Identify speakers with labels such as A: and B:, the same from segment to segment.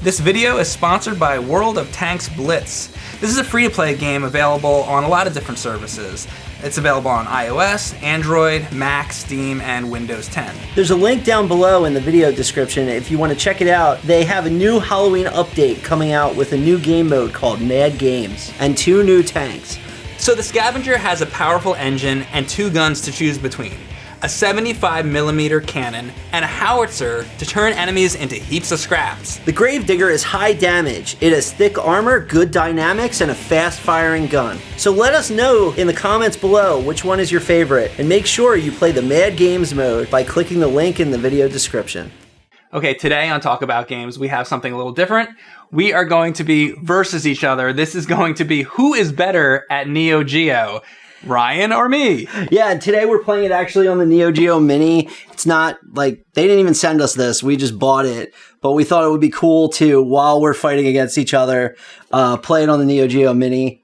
A: This video is sponsored by World of Tanks Blitz. This is a free-to-play game available on a lot of different services. It's available on iOS, Android, Mac, Steam, and Windows 10.
B: There's a link down below in the video description if you want to check it out. They have a new Halloween update coming out with a new game mode called Mad Games and 2 new tanks.
A: So the Scavenger has a powerful engine and 2 guns to choose between. A 75mm cannon, and a howitzer to turn enemies into heaps of scraps.
B: The Gravedigger is high damage. It has thick armor, good dynamics, and a fast-firing gun. So let us know in the comments below which one is your favorite, and make sure you play the Mad Games mode by clicking the link in the video description.
A: Okay, today on Talk About Games, we have something a little different. We are going to be versus each other. This is going to be who is better at Neo Geo. Ryan or me?
B: Yeah, and today we're playing it actually on the Neo Geo Mini. It's not like, they didn't even send us this, we just bought it. But we thought it would be cool to, while we're fighting against each other, play it on the Neo Geo Mini.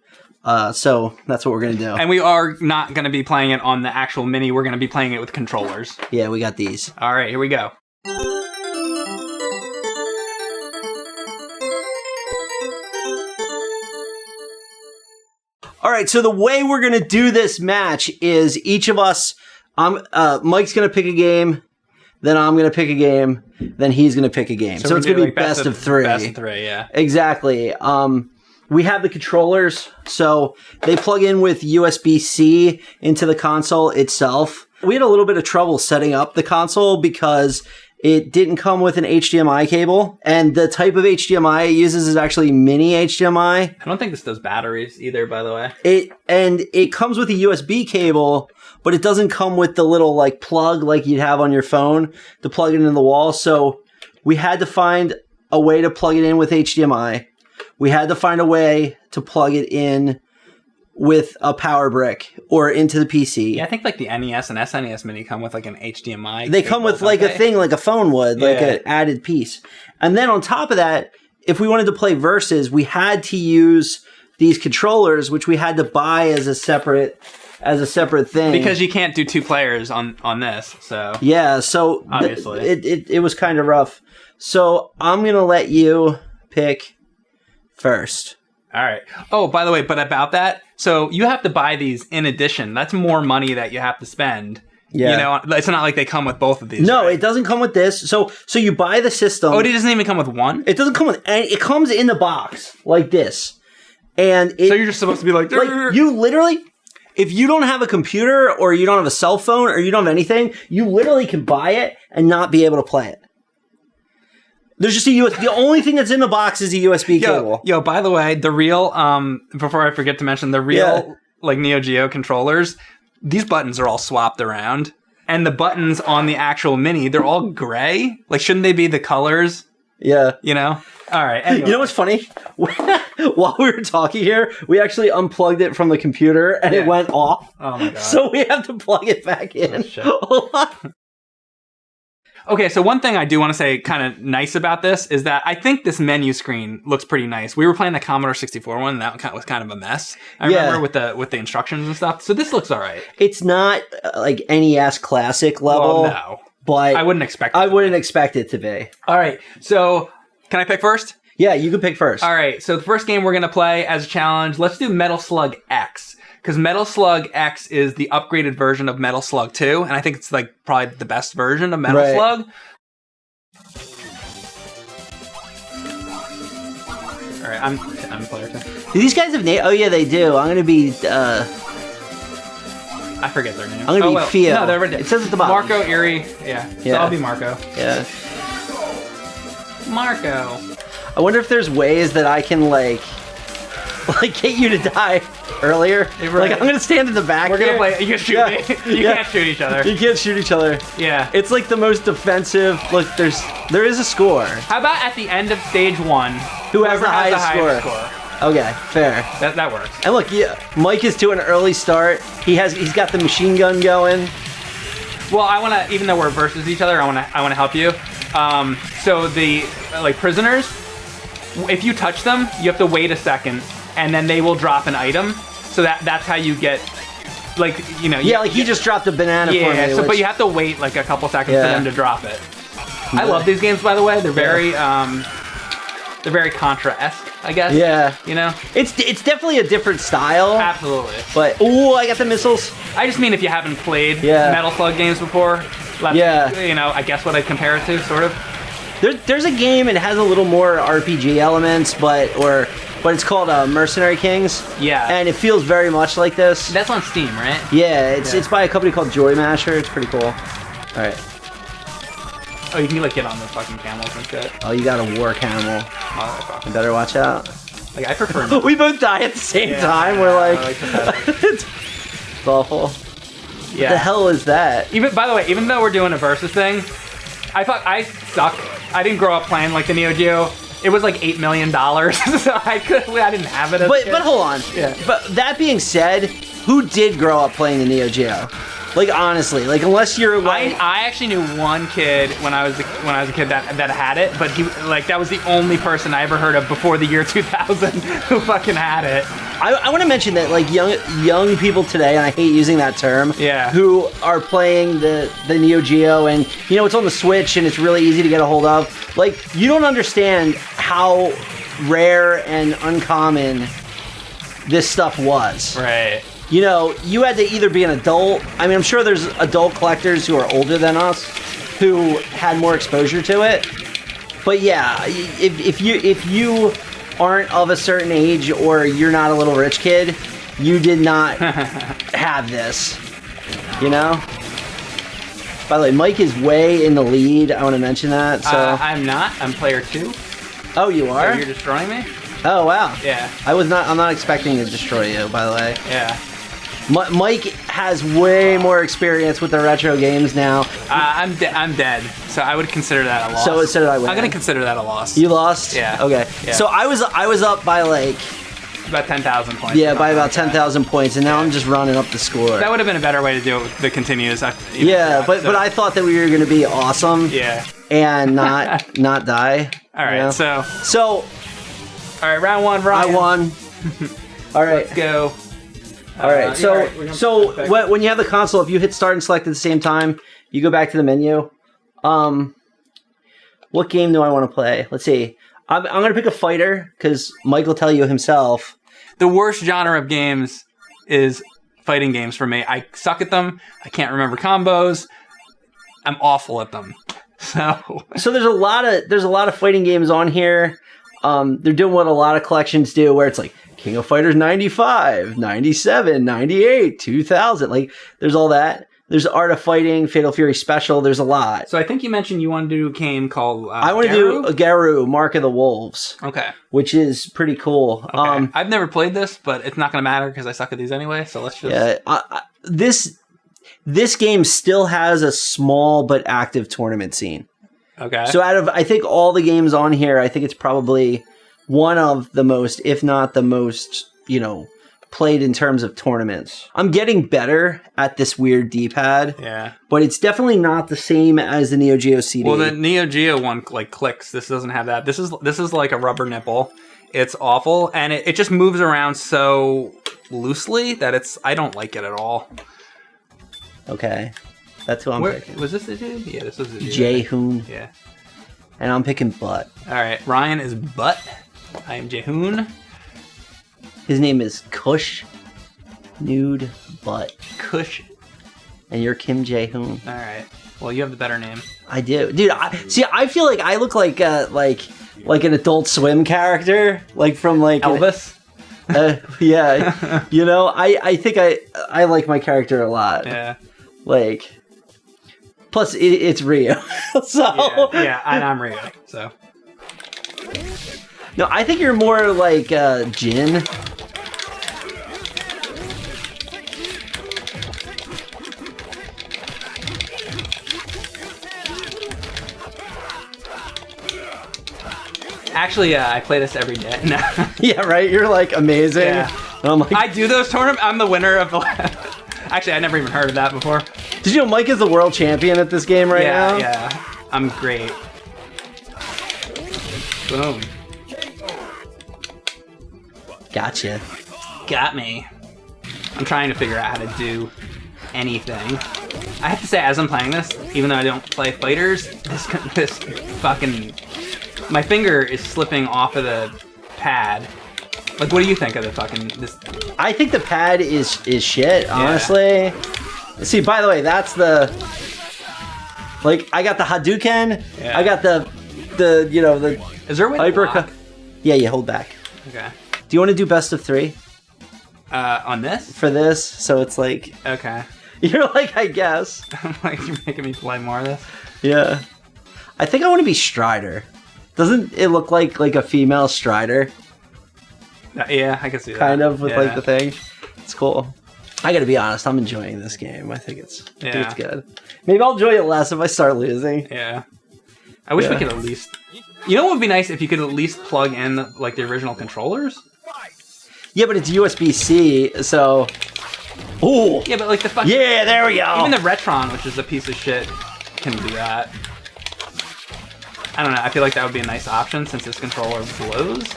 B: So that's what we're going to do.
A: And we are not going to be playing it on the actual Mini, we're going to be playing it with controllers.
B: Yeah, we got these.
A: Alright, here we go.
B: All right, so the way we're going to do this match is each of us, Mike's going to pick a game, then I'm going to pick a game, then he's going to pick a game. So it's going to be best of 3.
A: Best of 3, yeah.
B: Exactly. We have the controllers, so they plug in with USB-C into the console itself. We had a little bit of trouble setting up the console because it didn't come with an HDMI cable, and the type of HDMI it uses is actually mini HDMI.
A: I don't think this does batteries either, by the way.
B: It comes with a USB cable, but it doesn't come with the little like plug like you'd have on your phone to plug it into the wall. So we had to find a way to plug it in with HDMI. We had to find a way to plug it in with a power brick or into the PC.
A: Yeah, I think like the NES and SNES Mini come with like an HDMI.
B: They come with like a thing like a phone would, like an added piece. And then on top of that, if we wanted to play Versus, we had to use these controllers, which we had to buy as a separate thing.
A: Because you can't do 2 players on this, so.
B: Yeah, so
A: obviously.
B: It was kind of rough. So I'm going to let you pick first.
A: All right. Oh, by the way, but about that, so you have to buy these in addition. That's more money that you have to spend. Yeah. You know, it's not like they come with both of these.
B: No,
A: right?
B: It doesn't come with this. So you buy the system.
A: Oh, it doesn't even come with one?
B: It doesn't come with any. It comes in the box like this. And
A: so you're just supposed to be like
B: you literally, if you don't have a computer or you don't have a cell phone or you don't have anything, you literally can buy it and not be able to play it. There's just a USB. The only thing that's in the box is a USB cable.
A: Yo, by the way, the real, before I forget to mention, the real, like, Neo Geo controllers, these buttons are all swapped around. And the buttons on the actual Mini, they're all gray. Like, shouldn't they be the colors?
B: Yeah.
A: You know? All right. Anyway.
B: You know what's funny? While we were talking here, we actually unplugged it from the computer and it went off.
A: Oh, my God.
B: So we have to plug it back in.
A: Oh, shit. Okay, so one thing I do want to say kind of nice about this is that I think this menu screen looks pretty nice. We were playing the Commodore 64 one, and that was kind of a mess. I remember with the instructions and stuff. So this looks all right.
B: It's not like NES Classic level.
A: Well, no.
B: But
A: I wouldn't expect it
B: I wouldn't expect it to be.
A: All right, so can I pick first?
B: Yeah, you can pick first.
A: All right, so the first game we're going to play as a challenge, let's do Metal Slug X. Because Metal Slug X is the upgraded version of Metal Slug 2, and I think it's like probably the best version of Metal Slug. All right, I'm player 2.
B: Do these guys have names? Oh yeah, they do. I'm gonna be.
A: I forget their name.
B: I'm gonna be Fio.
A: No, they're right there.
B: It says at the bottom.
A: Marco, Erie. Yeah. So I'll be Marco.
B: Yeah.
A: Marco.
B: I wonder if there's ways that I can like get you to die earlier.
A: Right.
B: Like I'm gonna stand in the back.
A: We're gonna play. You can shoot me. You can't shoot each other.
B: You can't shoot each other.
A: Yeah.
B: It's like the most defensive. Look, there is a score.
A: How about at the end of stage 1?
B: Who has the highest score? Okay, fair.
A: That works.
B: And look, Mike is to an early start. He's got the machine gun going.
A: Well, I want to, even though we're versus each other, I want to help you. So the prisoners, if you touch them, you have to wait a second, and then they will drop an item. So that's how you get, he just dropped a banana for me.
B: Yeah,
A: but you have to wait like a couple seconds for them to drop it. I love these games, by the way. They're very they're very Contra-esque, I guess.
B: Yeah.
A: You know?
B: It's definitely a different style.
A: Absolutely.
B: But, ooh, I got the missiles.
A: I just mean if you haven't played
B: Yeah.
A: Metal Slug games before, you know, I guess what I'd compare it to, sort of.
B: There's a game, it has a little more RPG elements, but it's called Mercenary Kings.
A: Yeah.
B: And it feels very much like this.
A: That's on Steam, right?
B: Yeah, it's by a company called Joy Masher. It's pretty cool. All right.
A: Oh, you can like get on the fucking camels and shit.
B: Oh, you got a war camel.
A: Oh,
B: You better watch out.
A: like I prefer.
B: We both die at the same time. We're like, it's awful.
A: Yeah.
B: What the hell is that?
A: Even by the way, even though we're doing a versus thing, I thought I suck. I didn't grow up playing like the Neo Geo. It was like $8 million, so I didn't have it. As a kid.
B: But hold on.
A: Yeah.
B: But that being said, who did grow up playing the Neo Geo? Like honestly, like unless you're like
A: I actually knew one kid when I was a kid that had it, but he like that was the only person I ever heard of before the year 2000 who fucking had it.
B: I want to mention that like young people today, and I hate using that term, who are playing the Neo Geo, and you know it's on the Switch and it's really easy to get a hold of. Like you don't understand how rare and uncommon this stuff was.
A: Right.
B: You know, you had to either be an adult. I mean, I'm sure there's adult collectors who are older than us who had more exposure to it. But yeah, if you aren't of a certain age or you're not a little rich kid, you did not have this. You know? By the way, Mike is way in the lead. I want to mention that. So
A: I'm not. I'm player 2.
B: Oh, you are?
A: So you're destroying me?
B: Oh, wow.
A: Yeah.
B: I'm not expecting to destroy you, by the way.
A: Yeah.
B: Mike has way more experience with the retro games now.
A: I'm dead, so I would consider that a loss.
B: So did I win.
A: I'm gonna consider that a loss.
B: You lost?
A: Yeah.
B: Okay.
A: Yeah.
B: So I was up by like
A: about 10,000 points.
B: Yeah, by about 10,000 points, and now I'm just running up the score.
A: That would have been a better way to do it with the continues.
B: But I thought that we were gonna be awesome.
A: Yeah.
B: And not die.
A: All right.
B: You know?
A: So. All right, round 1, Ryan.
B: I won. All right.
A: Let's go.
B: All right, when you have the console, if you hit start and select at the same time, you go back to the menu. What game do I want to play? Let's see. I'm going to pick a fighter, because Mike will tell you himself.
A: The worst genre of games is fighting games for me. I suck at them. I can't remember combos. I'm awful at them. So
B: there's a lot of fighting games on here. They're doing what a lot of collections do, where it's like King of Fighters 95, 97, 98, 2000. Like, there's all that. There's Art of Fighting, Fatal Fury Special. There's a lot.
A: So I think you mentioned you want to do a game called
B: I want to do a Garou, Mark of the Wolves.
A: Okay.
B: Which is pretty cool.
A: Okay. I've never played this, but it's not going to matter because I suck at these anyway. So let's just...
B: Yeah, this game still has a small but active tournament scene.
A: Okay.
B: So out of, I think, all the games on here, I think it's probably one of the most, if not the most, played in terms of tournaments. I'm getting better at this weird D-pad.
A: Yeah.
B: But it's definitely not the same as the Neo Geo CD.
A: Well, the Neo Geo one clicks. This doesn't have that. This is like a rubber nipple. It's awful, and it just moves around so loosely that I don't like it at all.
B: Okay. That's who I'm picking.
A: Was this the dude? Yeah, this was the dude.
B: Jehoon.
A: Yeah.
B: And I'm picking Butt.
A: All right, Ryan is Butt. I am Jehoon.
B: His name is Kush Nude Butt.
A: Kush.
B: And you're Kim Jae-hoon.
A: All right. Well, you have the better name.
B: I do, dude. I feel like I look like an Adult Swim character, like from like
A: Elvis.
B: Yeah. I think I like my character a lot.
A: Yeah.
B: Like. Plus, it's Rio. So
A: yeah, and I'm Rio. So.
B: No, I think you're more like Jin.
A: Actually, I play this every day. No.
B: Yeah, right? You're like amazing.
A: Yeah. I do those tournaments. I'm the winner of the... Actually, I never even heard of that before.
B: Did you know Mike is the world champion at this game right now?
A: Yeah, I'm great. Boom.
B: Gotcha.
A: Got me. I'm trying to figure out how to do anything. I have to say, as I'm playing this, even though I don't play fighters, this fucking My finger is slipping off of the pad. Like, what do you think of the fucking this?
B: I think the pad is shit, honestly. See, by the way, that's the like I got the Hadouken.
A: Yeah.
B: I got the
A: Is there a way to
B: hyper.
A: block?
B: Yeah, you hold back.
A: Okay.
B: Do you want to do best of 3
A: On this?
B: for this? So it's like
A: Okay.
B: you're like, I guess.
A: I'm like, you're making me play more of this.
B: Yeah. I think I want to be Strider. Doesn't it look like a female Strider?
A: Yeah, I can see that.
B: Kind of with
A: Yeah.
B: like the thing. It's cool. I gotta be honest, I'm enjoying this game. I think it's good. Maybe I'll enjoy it less if I start losing.
A: Yeah. I wish we could at least... You know what would be nice if you could at least plug in, like, the original controllers?
B: Yeah, but it's USB-C, so... Ooh!
A: Yeah, but, like, the fucking...
B: Yeah, there we go!
A: Even the Retron, which is a piece of shit, can do that. I don't know, I feel like that would be a nice option since this controller blows.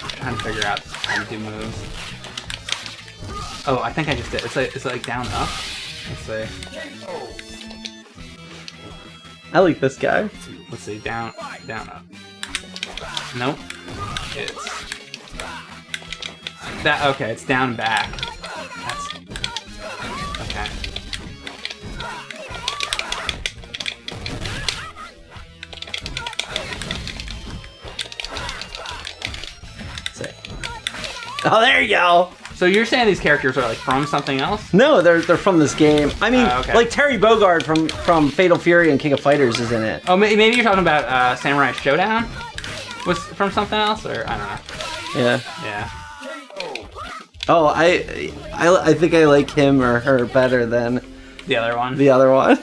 A: I'm trying to figure out how to do moves. Oh, I think I just did. It's like down, up. Let's see.
B: I like this guy.
A: Let's see, down, up. Nope. It's that. Okay, it's down, back. That's okay.
B: Oh, there you go!
A: So you're saying these characters are like from something else?
B: No, they're from this game. I mean,
A: Okay.
B: like Terry Bogard from Fatal Fury and King of Fighters is in it.
A: Oh, maybe you're talking about Samurai Showdown? Was from something else, or I don't know.
B: Yeah.
A: Yeah.
B: Oh, I think I like him or her better than
A: The other one.
B: the other one.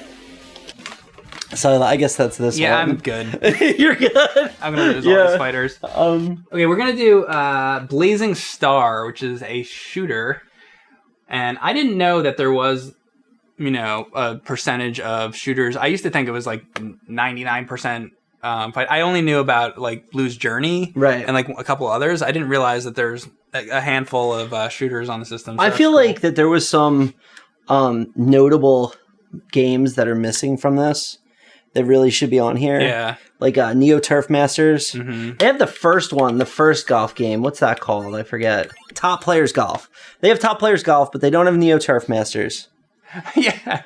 B: So I guess that's this
A: Yeah,
B: one.
A: I'm good.
B: You're good.
A: I'm gonna lose all these fighters. Okay, we're gonna do Blazing Star, which is a shooter, and I didn't know that there was, a percentage of shooters. I used to think it was like 99%. Fight. I only knew about like Blue's Journey,
B: Right.
A: and like a couple others. I didn't realize that there's a handful of shooters on the system. So
B: I
A: that's
B: feel
A: cool.
B: like that there was some notable games that are missing from this that really should be on here.
A: Yeah.
B: Like Neo Turf Masters.
A: Mm-hmm.
B: They have the first one, the first golf game. What's that called? I forget. Top Players Golf. They have Top Players Golf, but they don't have Neo Turf Masters.
A: Yeah.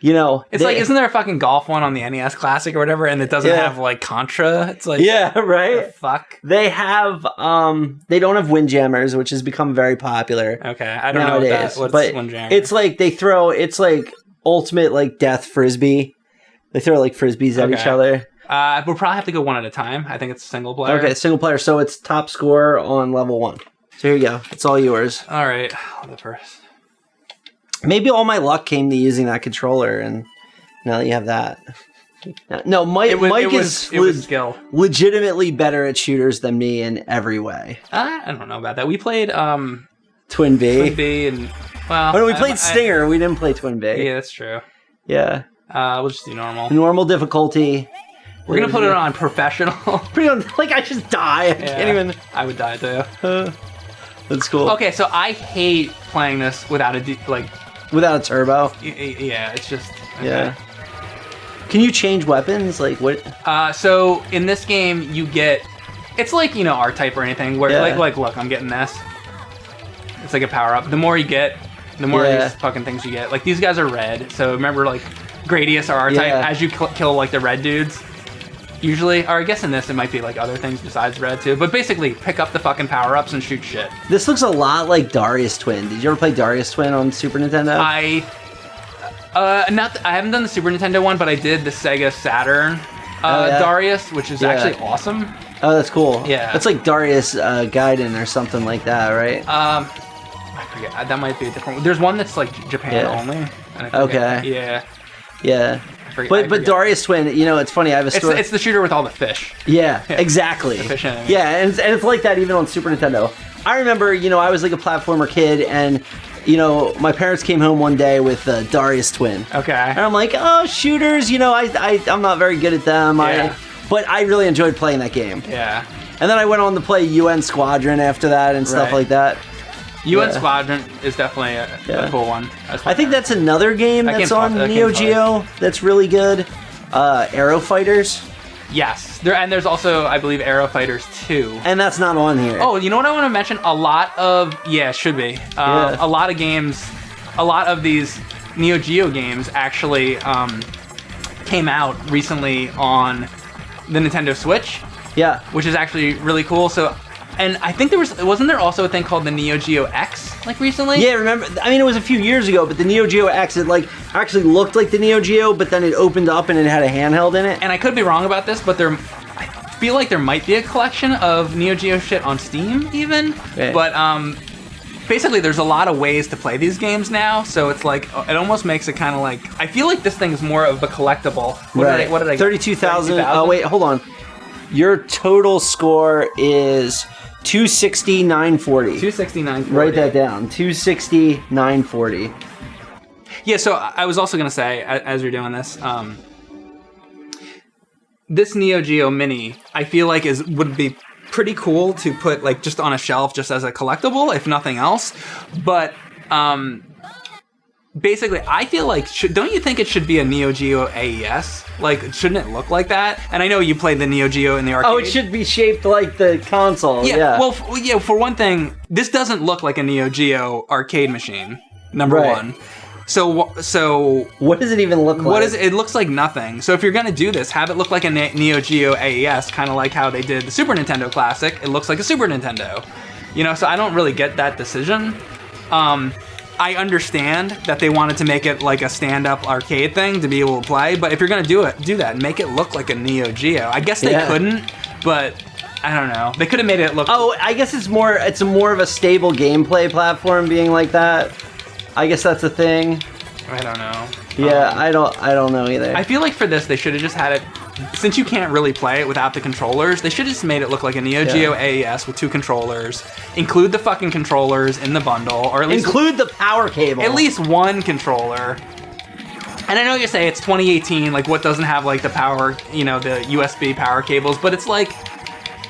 B: It's
A: like, isn't there a fucking golf one on the NES Classic or whatever, and it doesn't have like Contra? It's like,
B: yeah, right.
A: the fuck.
B: They have they don't have Windjammers, which has become very popular.
A: Okay, I don't know
B: nowadays.
A: what's
B: but
A: Windjammer.
B: it's like it's like ultimate like death frisbee. They throw like frisbees at each other.
A: We'll probably have to go one at a time. I think it's single player.
B: Okay, single player. So it's top score on level 1. So here you go. It's all yours.
A: All right, I'll go first.
B: Maybe all my luck came to using that controller, and now that you have that. No, Mike is
A: skill.
B: legitimately better at shooters than me in every way.
A: I don't know about that. We played
B: Twin B.
A: Twin B and well.
B: Oh, no, we played Stinger. We didn't play Twin B.
A: Yeah, that's true.
B: Yeah.
A: We'll just do normal.
B: Normal difficulty.
A: We're gonna put it on professional.
B: Like I just die. I can't even.
A: I would die too.
B: That's cool.
A: Okay, so I hate playing this without
B: without a turbo.
A: Yeah, it's just okay.
B: Yeah. Can you change weapons? Like what?
A: So in this game, you get. It's like R-Type or anything where like look, I'm getting this. It's like a power up. The more you get, the more of these fucking things you get. Like these guys are red, so remember like Gradius or R-Type.
B: Yeah.
A: As you kill like the red dudes, usually, or I guess in this it might be like other things besides red too. But basically, pick up the fucking power ups and shoot shit.
B: This looks a lot like Darius Twin. Did you ever play Darius Twin on Super Nintendo?
A: I haven't done the Super Nintendo one, but I did the Sega Saturn Darius, which is actually awesome.
B: Oh, that's cool.
A: Yeah.
B: It's like Darius Gaiden or something like that, right?
A: I forget. That might be a different one. There's one that's like Japan only. And I forget.
B: Okay.
A: Yeah.
B: Yeah.
A: I
B: But Darius Twin, it's funny. I have a story.
A: It's the shooter with all the fish.
B: Yeah, exactly.
A: The fish enemy.
B: Yeah, and it's like that even on Super Nintendo. I remember, I was like a platformer kid, and my parents came home one day with Darius Twin.
A: Okay.
B: And I'm like, oh, shooters, I'm not very good at them.
A: Yeah.
B: But I really enjoyed playing that game.
A: Yeah.
B: And then I went on to play UN Squadron after that and stuff like that.
A: UN Squadron is definitely a cool one.
B: I think that's another game that's on Neo Geo that's really good. Aero Fighters.
A: Yes. There's also, I believe, Aero Fighters 2.
B: And that's not on here.
A: Oh, you know what I want to mention? It should be. A lot of games, a lot of these Neo Geo games actually came out recently on the Nintendo Switch.
B: Yeah.
A: Which is actually really cool. So, and I think wasn't there also a thing called the Neo Geo X, like recently?
B: Yeah, remember, I mean, it was a few years ago, but the Neo Geo X, it like actually looked like the Neo Geo, but then it opened up and it had a handheld in it.
A: And I could be wrong about this, but I feel like there might be a collection of Neo Geo shit on Steam even.
B: Okay.
A: But basically there's a lot of ways to play these games now, so it's like, it almost makes it kind of like, I feel like this thing is more of a collectible. What did I
B: 32,000. Oh, wait, hold on. Your total score is 260,940.
A: 260,940.
B: Write that down. 260,940.
A: Yeah, so I was also going to say, as you're doing this, this Neo Geo Mini, I feel like would be pretty cool to put like just on a shelf just as a collectible, if nothing else. But basically, I feel like, don't you think it should be a Neo Geo AES? Like, shouldn't it look like that? And I know you played the Neo Geo in the arcade.
B: Oh, it should be shaped like the console. Yeah.
A: Well, for one thing, this doesn't look like a Neo Geo arcade machine. Number one. So
B: what does it even look like?
A: It looks like nothing. So if you're gonna do this, have it look like a Neo Geo AES, kind of like how they did the Super Nintendo Classic. It looks like a Super Nintendo. You know, so I don't really get that decision. I understand that they wanted to make it like a stand-up arcade thing to be able to play, but if you're gonna do that, make it look like a Neo Geo. I guess they couldn't, but I don't know. They could have made it look.
B: Oh, I guess it's more of a stable gameplay platform being like that. I guess that's a thing.
A: I don't know.
B: Yeah, I don't know either.
A: I feel like for this, they should have just had it. Since you can't really play it without the controllers, they should have just made it look like a Neo Geo AES with 2 controllers. Include the fucking controllers in the bundle, or at least
B: include the power cable.
A: At least 1 controller. And I know you say it's 2018, like what doesn't have like the power, you know, the USB power cables, but it's like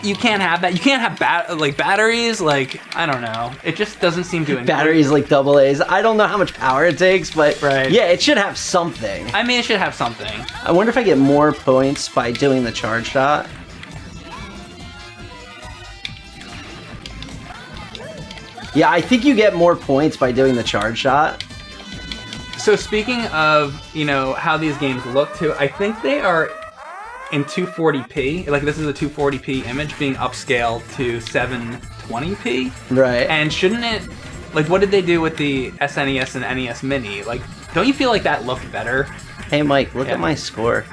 A: you can't have that. You can't have batteries. Like, I don't know. It just doesn't seem to.
B: Batteries like AA's. I don't know how much power it takes, but
A: right.
B: Yeah, it should have something.
A: I mean, it should have something.
B: I wonder if I get more points by doing the charge shot. Yeah, I think you get more points by doing the charge shot.
A: So speaking of, you know, how these games look too, I think they are in 240p. Like, this is a 240p image being upscaled to 720p.
B: Right.
A: And shouldn't it, like, what did they do with the SNES and NES Mini? Like, don't you feel like that looked better?
B: Hey, Mike, look at my score.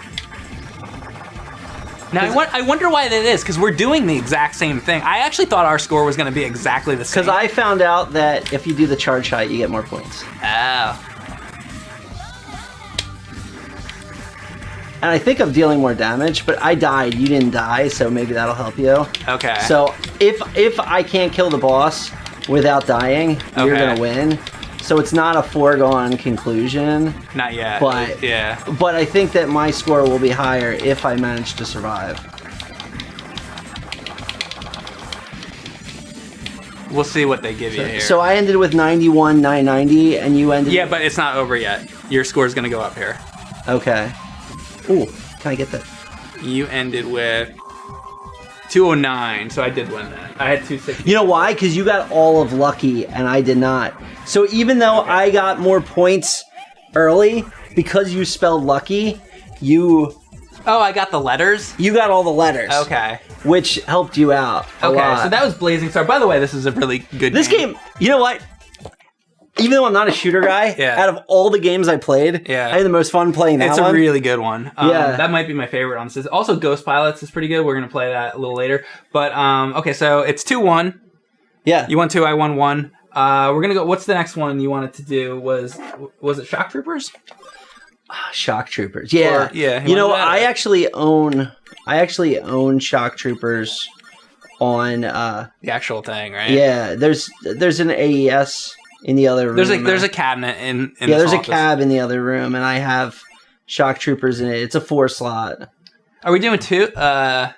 A: Now, I wonder why that is, because we're doing the exact same thing. I actually thought our score was going to be exactly the same.
B: Because I found out that if you do the charge shot, you get more points.
A: Oh.
B: And I think I'm dealing more damage, but I died. You didn't die, so maybe that'll help you.
A: Okay.
B: So if I can't kill the boss without dying, you're going to win. So it's not a foregone conclusion.
A: Not yet.
B: But,
A: yeah.
B: But I think that my score will be higher if I manage to survive.
A: We'll see what they give you here.
B: So I ended with 91,990, and you ended...
A: Yeah, but it's not over yet. Your score's going to go up here.
B: Okay. Ooh, can I get that?
A: You ended with 209, so I did win that. I had 260.
B: You know why? Because you got all of lucky, and I did not. So even though I got more points early, because you spelled lucky, you...
A: Oh, I got the letters?
B: You got all the letters.
A: Okay.
B: Which helped you out a lot.
A: So that was Blazing Star. By the way, this is a really good
B: This game, you know what? Even though I'm not a shooter guy, out of all the games I played, I had the most fun playing that one.
A: It's a really good one.
B: Yeah.
A: That might be my favorite on this. Also, Ghost Pilots is pretty good. We're going to play that a little later. But, okay, so it's 2-1.
B: Yeah.
A: You won 2, I won 1. We're going to go, what's the next one you wanted to do? Was it Shock Troopers?
B: Shock Troopers. Yeah.
A: Or, yeah.
B: You know, I actually own Shock Troopers on...
A: the actual thing, right?
B: Yeah. There's an AES... in the other room.
A: There's a cabinet in
B: yeah, there's
A: office.
B: A cab in the other room, and I have Shock Troopers in it. It's a 4-slot.
A: Are we doing 2?
B: The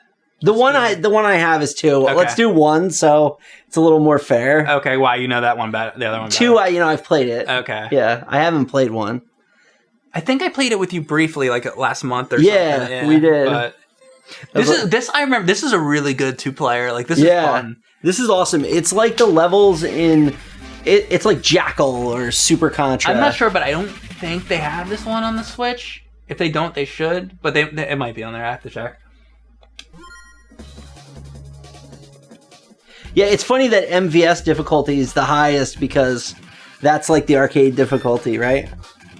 B: one I have is 2.
A: Okay.
B: Let's do 1, so it's a little more fair.
A: Okay, why you know that one better? The other one better.
B: 2, I've played it.
A: Okay.
B: Yeah, I haven't played 1.
A: I think I played it with you briefly, like last month or something.
B: Yeah, we did.
A: But I remember. This is a really good 2-player. Like this is fun.
B: This is awesome. It's like the levels in. It's like Jackal or Super Contra.
A: I'm not sure, but I don't think they have this one on the Switch. If they don't, they should. But it might be on there. I have to check.
B: Yeah, it's funny that MVS difficulty is the highest because that's like the arcade difficulty, right?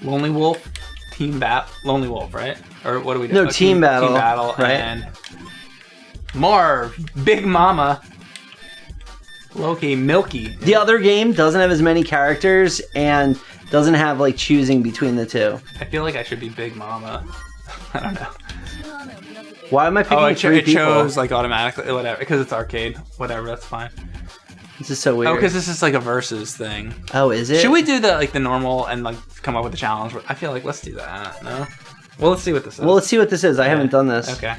A: Lonely Wolf, Lonely Wolf, right? Or what do we do?
B: No, Team Battle.
A: Team Battle,
B: right?
A: And more Big Mama. Loki, Milky.
B: The other game doesn't have as many characters and doesn't have like choosing between the two.
A: I feel like I should be Big Mama. I don't know.
B: Why am I picking three people?
A: It chose like automatically, whatever, because it's arcade. Whatever, that's fine.
B: This is so weird.
A: Oh, because this is like a versus thing.
B: Oh, is it?
A: Should we do the normal and like come up with a challenge? I feel like let's do that. No. Well, let's see what this is.
B: Well, let's see what this is. I haven't done this.
A: Okay.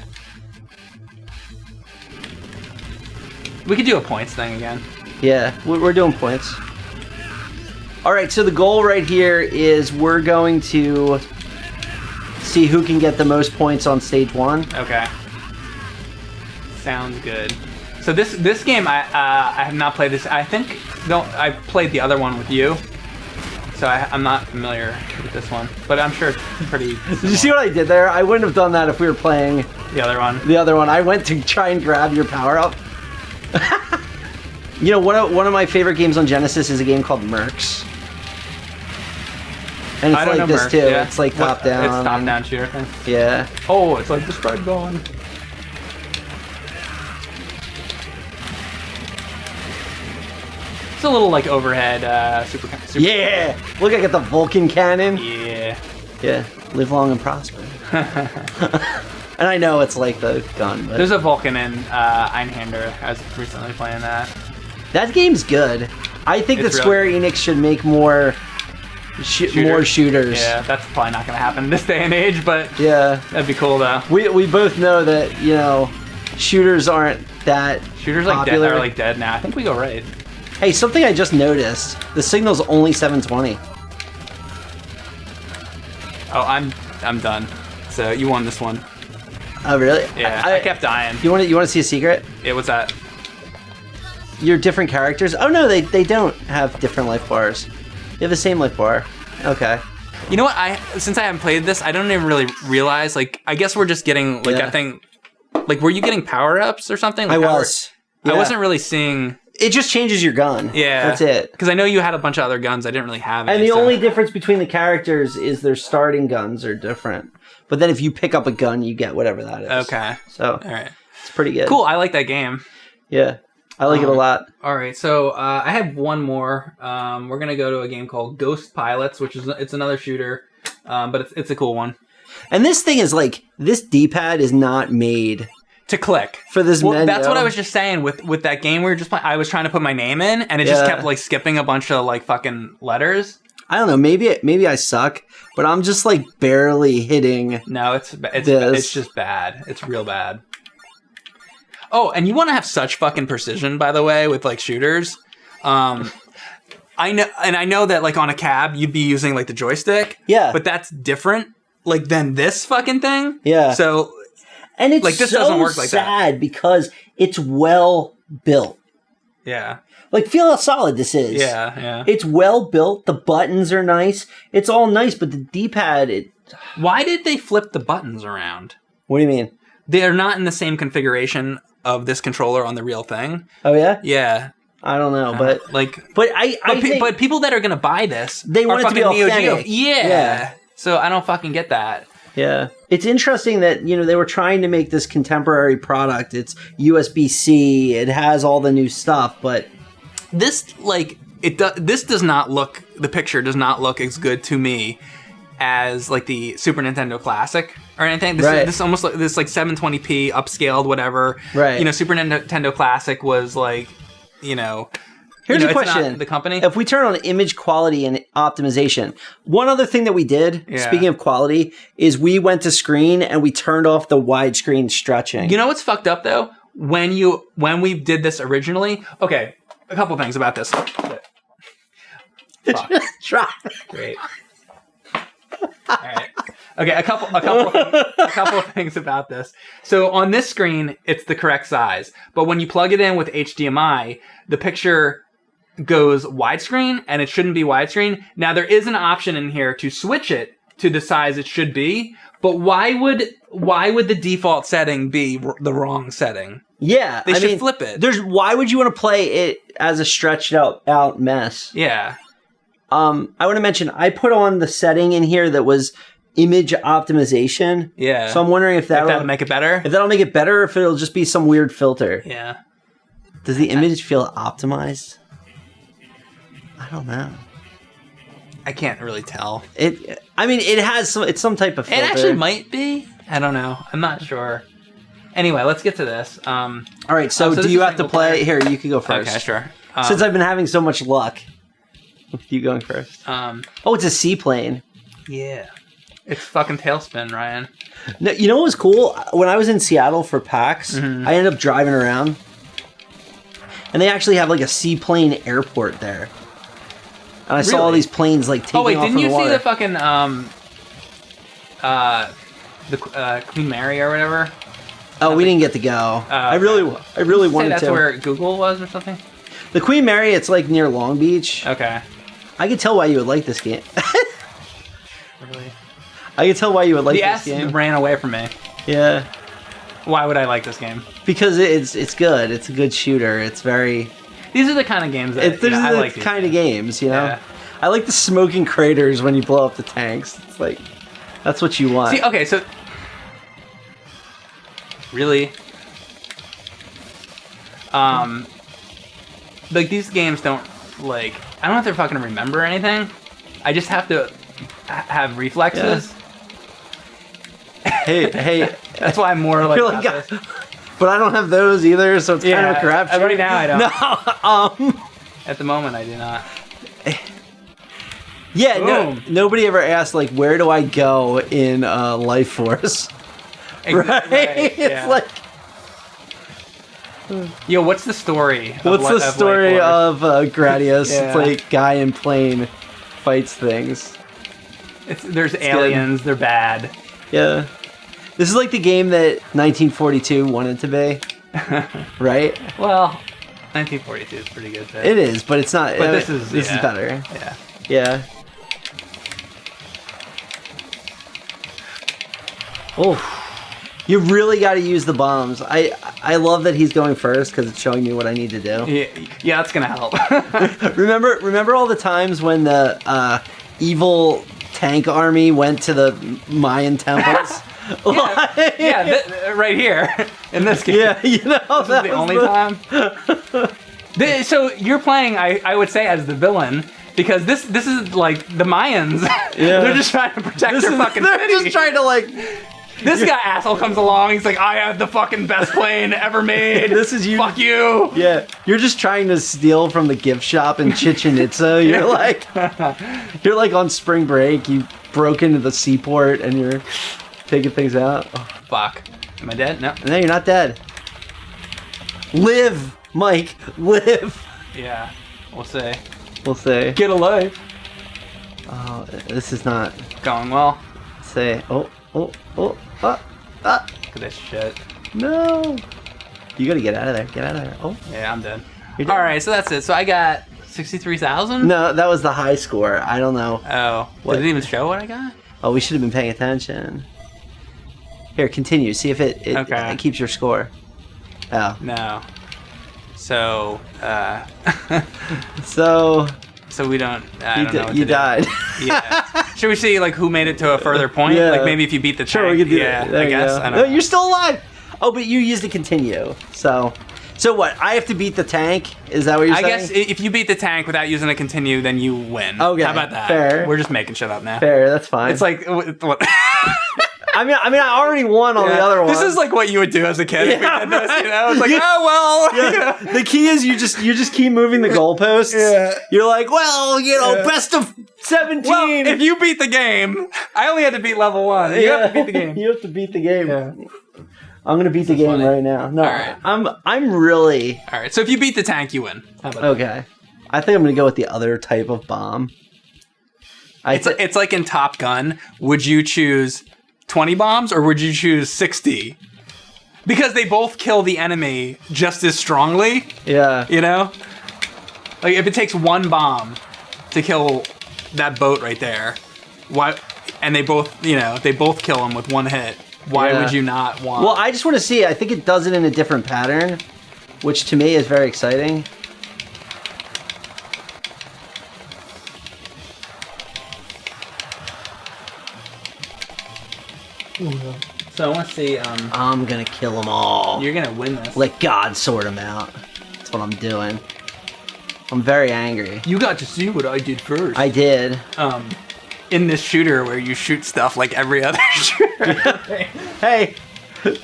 A: We could do a points thing again.
B: Yeah, we're doing points. All right, so the goal right here is we're going to see who can get the most points on stage 1.
A: Okay. Sounds good. So this game I have not played this. I think I played the other one with you. So I'm not familiar with this one, but I'm sure it's pretty similar.
B: Did you see what I did there? I wouldn't have done that if we were playing
A: the other one.
B: The other one. I went to try and grab your power up. You know, one of my favorite games on Genesis is a game called Mercs. And it's like this
A: Mercs,
B: too.
A: Yeah.
B: It's like top down.
A: It's top down shooter thing.
B: Yeah.
A: Oh, it's like the strike going. It's a little like overhead super.
B: Yeah. Look, I got the Vulcan cannon.
A: Yeah.
B: Yeah. Live long and prosper. And I know it's like the gun, but
A: there's a Vulcan in Einhander. I was recently playing that.
B: That game's good. I think that Square Enix should make more shooters.
A: Yeah, that's probably not going to happen this day and age, but
B: yeah,
A: that'd be cool though.
B: We both know that, you know, shooters aren't that
A: shooters
B: popular.
A: Are like dead now. I think we go right.
B: Hey, something I just noticed. The signal's only 720.
A: Oh, I'm done. So you won this one.
B: Oh really?
A: Yeah, I kept dying.
B: You want to see a secret?
A: Yeah, what's that?
B: Your different characters. Oh no, they don't have different life bars. They have the same life bar. Okay.
A: You know what? Since I haven't played this, I don't even really realize. Like, I guess we're just getting like that thing. Like, were you getting power ups or something? Like,
B: I was.
A: I wasn't really seeing.
B: It just changes your gun.
A: Yeah,
B: that's it.
A: Because I know you had a bunch of other guns. I didn't really have any.
B: And the only difference between the characters is their starting guns are different. But then if you pick up a gun, you get whatever that is.
A: Okay.
B: So
A: all right,
B: it's pretty good.
A: Cool. I like that game.
B: Yeah, I like it a lot.
A: All right, so I have one more. We're gonna go to a game called Ghost Pilots, which is another shooter, but it's a cool one.
B: And this thing is like this D-pad is not made
A: to click
B: for this menu.
A: That's what I was just saying with that game we were just playing. I was trying to put my name in, and it just kept like skipping a bunch of like fucking letters. I
B: don't know. Maybe I suck, but I'm just like barely hitting.
A: No, it's just bad. It's real bad. Oh, and you want to have such fucking precision, by the way, with like shooters. I know that like on a cab you'd be using like the joystick.
B: Yeah,
A: but that's different like than this fucking thing.
B: Yeah.
A: So,
B: and it's
A: like this
B: so
A: doesn't work like
B: sad because it's well built.
A: Yeah.
B: Like, feel how solid this is.
A: Yeah, yeah.
B: It's well built. The buttons are nice. It's all nice, but the D-pad...
A: Why did they flip the buttons around?
B: What do you mean?
A: They're not in the same configuration of this controller on the real thing.
B: Oh, yeah?
A: Yeah.
B: I don't know, but...
A: But people that are going to buy this...
B: They want it to be authentic.
A: Yeah. So I don't fucking get that.
B: Yeah. It's interesting that, you know, they were trying to make this contemporary product. It's USB-C. It has all the new stuff, but...
A: This, like, this does not look... The picture does not look as good to me as, like, the Super Nintendo Classic or anything. This almost like... This, like, 720p, upscaled, whatever.
B: Right.
A: You know, Super Nintendo Classic was, like, you know...
B: Here's a
A: question.
B: question.
A: The company?
B: If we turn on image quality and optimization, one other thing that we did, speaking of quality, is we went to screen and we turned off the widescreen stretching.
A: You know what's fucked up, though? When we did this originally... Okay, a couple things about this.
B: Fuck. Drop.
A: Great. All right. Okay, a couple of things about this. So on this screen, it's the correct size, but when you plug it in with HDMI, the picture goes widescreen, and it shouldn't be widescreen. Now there is an option in here to switch it to the size it should be, but why would the default setting be the wrong setting?
B: Yeah,
A: They should flip it.
B: Why would you want to play it as a stretched out mess?
A: Yeah.
B: I want to mention I put on the setting in here that was image optimization.
A: Yeah.
B: So I'm wondering if
A: that'll make it better.
B: If that'll make it better, or if it'll just be some weird filter.
A: Yeah.
B: Does the image feel optimized? I don't know.
A: I can't really tell.
B: It has some. It's some type of filter.
A: It actually might be. I don't know. I'm not sure. Anyway, let's get to this.
B: All right. So do you have to play? Here, you can go first.
A: Okay, sure.
B: Since I've been having so much luck, you going first. It's a seaplane.
A: Yeah. It's fucking Tailspin, Ryan.
B: No, you know what was cool? When I was in Seattle for PAX, I ended up driving around, and they actually have like a seaplane airport there. And I saw all these planes like taking off from the water.
A: Oh wait, didn't you see the fucking Queen Mary or whatever?
B: Oh, we didn't get to go. I really wanted to.
A: That's where Google was or something.
B: The Queen Mary, it's like near Long Beach.
A: Okay.
B: I could tell why you would like this game.
A: Really?
B: I could tell why you would like this
A: game.
B: game.
A: The S ran away from me.
B: Yeah.
A: Why would I like this game?
B: Because it's good. It's a good shooter. It's very.
A: These are the kind of games that I like.
B: Kind of games, you know.
A: Yeah.
B: I like the smoking craters when you blow up the tanks. It's like that's what you want.
A: See, okay, so really, like these games don't like. I don't have to fucking remember anything. I just have to have reflexes.
B: Yeah. Hey.
A: That's why I'm more like. This.
B: But I don't have those either, so it's kind of a crapshoot.
A: Right now I don't.
B: No.
A: At the moment, I do not.
B: Yeah, no. Nobody ever asked like, where do I go in Life Force? Right? It's like.
A: Yo, what's the story?
B: What's the story of Gradius? It's like guy in plane fights things.
A: There's aliens. Good. They're bad.
B: Yeah. This is like the game that 1942 wanted to be, right?
A: Well, 1942 is pretty good. Too.
B: It is, but it's not.
A: But this is
B: better.
A: Yeah.
B: Yeah. Oh, you really got to use the bombs. I love that he's going first because it's showing me what I need to do.
A: Yeah, that's gonna help.
B: remember all the times when the evil tank army went to the Mayan temples?
A: Right here in this game.
B: Yeah, you know,
A: this is the only time. So you're playing, I would say, as the villain because this is like the Mayans. Yeah. They're just trying to protect their fucking city.
B: They're just trying to like.
A: This guy asshole comes along. He's like, I have the fucking best plane ever made.
B: This is you.
A: Fuck you.
B: Yeah, you're just trying to steal from the gift shop in Chichen Itza. You're like on spring break. You broke into the seaport and you're taking things out.
A: Oh, fuck. Am I dead? No.
B: No, you're not dead. Live, Mike. Live.
A: Yeah. We'll see.
B: We'll see.
A: Get a life.
B: Oh, this is not
A: going well.
B: Say. Look
A: at this shit.
B: No. You gotta get out of there. Get out of there. Oh.
A: Yeah, I'm dead. All right, so that's it. So I got 63,000?
B: No, that was the high score. I don't know.
A: Oh. Did it even show what I got?
B: Oh, we should have been paying attention. Here, continue. See if it keeps your score. Oh.
A: No. So, So we don't. I don't know what
B: you died.
A: Yeah. Should we see like who made it to a further point?
B: Yeah.
A: Like maybe if you beat the tank.
B: Sure, we could do that.
A: I guess. I don't know.
B: You're still alive. Oh, but you used to continue. So what? I have to beat the tank? Is that what you're saying?
A: I guess if you beat the tank without using a continue, then you win.
B: Okay.
A: How about that?
B: Fair.
A: We're just making shit up now.
B: Fair. That's fine.
A: It's like what?
B: I mean, I already won on the other one.
A: This is like what you would do as a kid if we did this, you know? It's like,
B: Yeah. The key is you just keep moving the goalposts. Yeah. You're like, well, best of 17.
A: Well, if you beat the game, I only had to beat level 1. You have to beat the game.
B: You have to beat the game.
A: Yeah.
B: I'm gonna beat the game right now. No,
A: all right.
B: I'm really.
A: All right. So if you beat the tank, you win.
B: Okay. I think I'm gonna go with the other type of bomb.
A: It's like in Top Gun. Would you choose 20 bombs or would you choose 60? Because they both kill the enemy just as strongly.
B: Yeah.
A: You know? Like, if it takes one bomb to kill that boat right there, why? And they both, they both kill him with one hit. Why would you not want?
B: Well, I just want to see. I think it does it in a different pattern, which to me is very exciting.
A: So I want to see.
B: I'm gonna kill them all.
A: You're gonna win this.
B: Let God sort them out. That's what I'm doing. I'm very angry.
A: You got to see what I did first.
B: I did.
A: In this shooter where you shoot stuff like every other shooter.
B: Hey,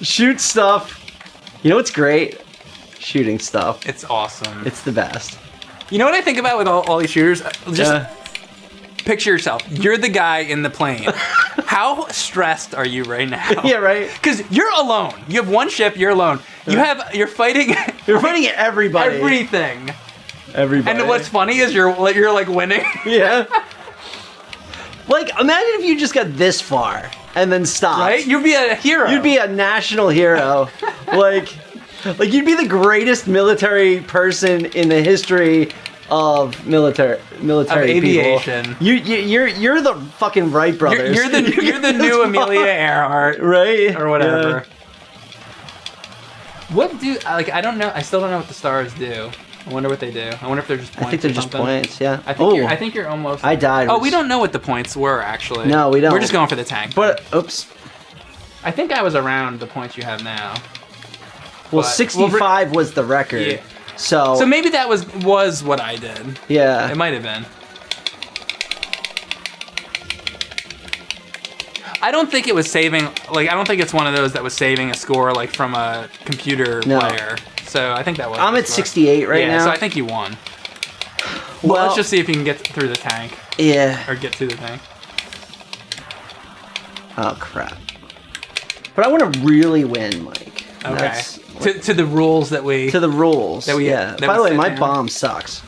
B: shoot stuff. You know what's great? Shooting stuff.
A: It's awesome.
B: It's the best.
A: You know what I think about with all these shooters? Just picture yourself. You're the guy in the plane. How stressed are you right now?
B: Yeah, right.
A: Because you're alone. You have one ship. You're alone. You're fighting.
B: You're fighting everybody.
A: Everything.
B: Everybody.
A: And what's funny is you're like winning.
B: Yeah. Like, imagine if you just got this far and then stopped.
A: Right? You'd be a hero.
B: You'd be a national hero. like you'd be the greatest military person in the history of military
A: of aviation.
B: People. You're the fucking Wright brothers.
A: You're the new Amelia Earhart,
B: right?
A: Or whatever. Yeah. What do I don't know. I still don't know what the stars do. I wonder what they do. I wonder if they're just points.
B: I think they're just points, yeah.
A: I think you're almost...
B: I died.
A: Oh, we don't know what the points were, actually.
B: No, we don't.
A: We're just going for the tank.
B: But, oops.
A: I think I was around the points you have now.
B: Well, 65 was the record.
A: Yeah.
B: So
A: maybe that was what I did.
B: Yeah.
A: It might have been. I don't think it was saving... I don't think it's one of those that was saving a score, from a computer player. So I think that was...
B: I'm at 68 right now.
A: Yeah, so I think you won. Well, let's just see if you can get through the tank.
B: Yeah.
A: Or get to the tank.
B: Oh, crap. But I want to really win, Mike.
A: Okay. To the rules that we...
B: To the rules.
A: Yeah.
B: By the way, my bomb sucks.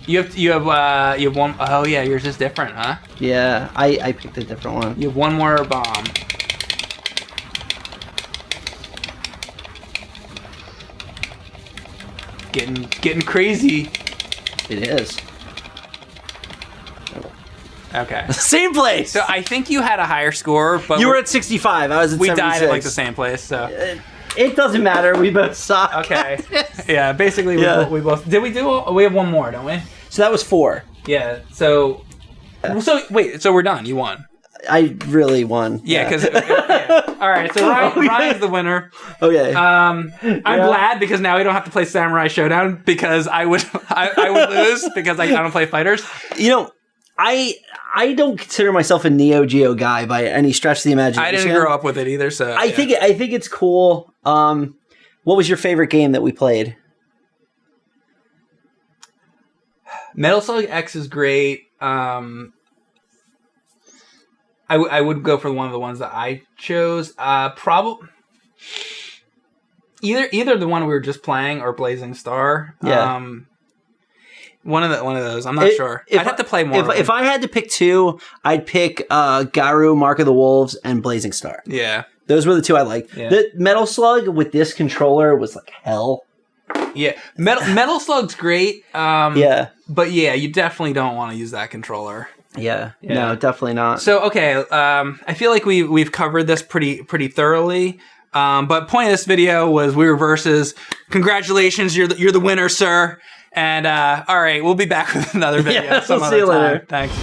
A: You have one... Oh, yeah, yours is different, huh?
B: Yeah, I picked a different one.
A: You have one more bomb. Getting crazy.
B: It is.
A: Okay.
B: Same place.
A: So I think you had a higher score, but
B: you were at 65. I was at 76.
A: We died at the same place, so
B: it doesn't matter. We both suck.
A: Okay. Yeah. Basically, we both. Did we do? We have one more, don't we?
B: So that was 4.
A: Yeah. So wait. So we're done. You won.
B: I really won.
A: Yeah, because... All right, so Ryan's the winner.
B: Okay.
A: I'm glad because now we don't have to play Samurai Showdown because I would lose because I don't play fighters.
B: I don't consider myself a Neo Geo guy by any stretch of the imagination.
A: I didn't grow up with it either, so...
B: I think it's cool. What was your favorite game that we played?
A: Metal Slug X is great. I would go for one of the ones that I chose. Probably either the one we were just playing or Blazing Star.
B: Yeah.
A: One of those. I'm not sure. I'd have to play more.
B: If I had to pick 2, I'd pick Garu, Mark of the Wolves, and Blazing Star.
A: Yeah.
B: Those were the 2 I liked.
A: Yeah.
B: The Metal Slug with this controller was like hell.
A: Yeah. Metal Slug's great.
B: Yeah.
A: But yeah, you definitely don't want to use that controller.
B: Yeah. No, definitely not.
A: So okay, I feel like we've covered this pretty thoroughly. But point of this video was we were versus. Congratulations, you're the winner, sir. And all right, we'll be back with another video.
B: We'll see you later.
A: Thanks.